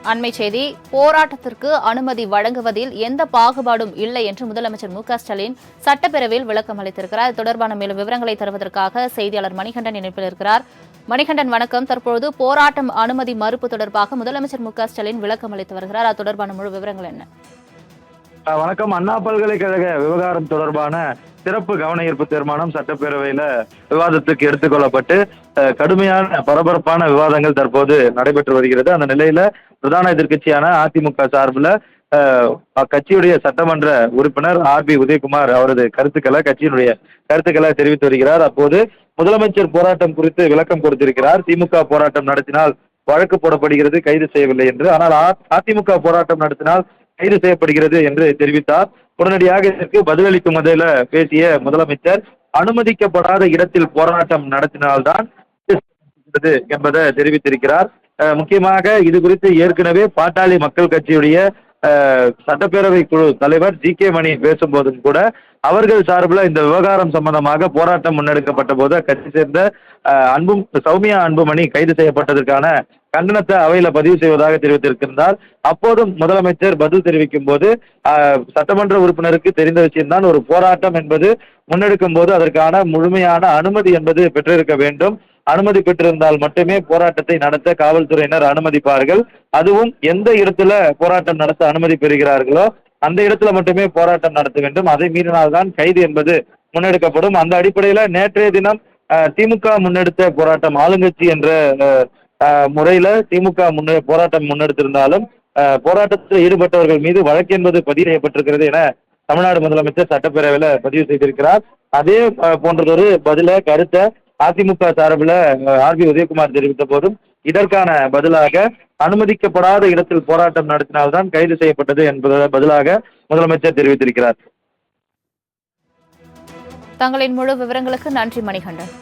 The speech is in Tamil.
அண்மை செய்தி, போராட்டத்திற்கு அனுமதி வழங்குவதில் எந்த பாகுபாடும் இல்லை என்று முதலமைச்சர் மு.க.ஸ்டாலின் சட்டப்பேரவையில் விளக்கம் அளித்திருக்கிறார். இது தொடர்பான மேலும் விவரங்களை தருவதற்காக செய்தியாளர் மணிகண்டன் இணைப்பில் இருக்கிறார். மணிகண்டன் வணக்கம். தற்பொழுது போராட்டம் அனுமதி மறுப்பு தொடர்பாக முதலமைச்சர் மு.க.ஸ்டாலின் விளக்கம் அளித்து வருகிறார். அது தொடர்பான முழு விவரங்கள் என்ன? வணக்கம். அண்ணா பல்கலைக்கழக விவகாரம் தொடர்பான சிறப்பு கவன ஈர்ப்பு தீர்மானம் சட்டப்பேரவையில விவாதத்துக்கு எடுத்துக்கொள்ளப்பட்டு கடுமையான பரபரப்பான விவாதங்கள் தற்போது நடைபெற்று வருகிறது. அந்த நிலையில பிரதான எதிர்க்கட்சியான அதிமுக சார்பில் கட்சியுடைய சட்டமன்ற உறுப்பினர் ஆர்பி உதயகுமார் அவரது கட்சியினுடைய கருத்துக்களை தெரிவித்து வருகிறார். அப்போது முதலமைச்சர் போராட்டம் குறித்து விளக்கம் கொடுத்திருக்கிறார். திமுக போராட்டம் நடத்தினால் வழக்கு போடப்படுகிறது, கைது செய்யவில்லை என்று. ஆனால் அதிமுக போராட்டம் நடத்தினால் கைது செய்யப்படுகிறது என்று தெரிவித்தார். உடனடியாக இதற்கு பதிலளிக்கும் வகையில பேசிய முதலமைச்சர், அனுமதிக்கப்படாத இடத்தில் போராட்டம் நடத்தினால்தான் என்பதை தெரிவித்திருக்கிறார். முக்கியமாக இது குறித்து ஏற்கனவே பாட்டாளி மக்கள் கட்சியுடைய சட்டப்பேரவை குழு தலைவர் ஜி.கே. மணி பேசும்போதும் கூட அவர்கள் சார்பில் இந்த விவகாரம் சம்பந்தமாக போராட்டம் முன்னெடுக்கப்பட்ட போது கட்சி சேர்ந்த சௌமியா அன்புமணி கைது செய்யப்பட்டதற்கான கண்டனத்தை அவையில பதிவு செய்வதாக தெரிவித்திருக்கின்றார். அப்போதும் முதலமைச்சர் பதில் தெரிவிக்கும் போது சட்டமன்ற உறுப்பினருக்கு தெரிந்த விஷயம்தான், ஒரு போராட்டம் என்பது முன்னெடுக்கும் போது அதற்கான முழுமையான அனுமதி என்பது பெற்றிருக்க வேண்டும். அனுமதி பெற்றிருந்தால் மட்டுமே போராட்டத்தை நடத்த காவல்துறையினர் அனுமதிப்பார்கள். அதுவும் எந்த இடத்துல போராட்டம் நடத்த அனுமதி பெறுகிறார்களோ அந்த இடத்துல மட்டுமே போராட்டம் நடத்த வேண்டும். அதை மீறினால்தான் கைது என்பது முன்னெடுக்கப்படும். அந்த அடிப்படையில நேற்றைய தினம் திமுக முன்னெடுத்த போராட்டம், ஆளுங்கட்சி என்ற முறையில திமுக போராட்டம் முன்னெடுத்திருந்தாலும் போராட்டத்தில் ஈடுபட்டவர்கள் மீது வழக்கு என்பது பதிவு செய்யப்பட்டிருக்கிறது என தமிழ்நாடு முதலமைச்சர் சட்டப்பேரவையில பதிவு செய்திருக்கிறார். அதே போன்றதொரு கருத்தை அதிமுக சார்பில் ஆர்பி உதயகுமார் தெரிவித்த போதும் இதற்கான பதிலாக அனுமதிக்கப்படாத இடத்தில் போராட்டம் நடத்தினால்தான் கைது செய்யப்பட்டது என்பதை பதிலாக முதலமைச்சர் தெரிவித்திருக்கிறார். தங்களின் முழு விவரங்களுக்கு நன்றி மணிகண்டன்.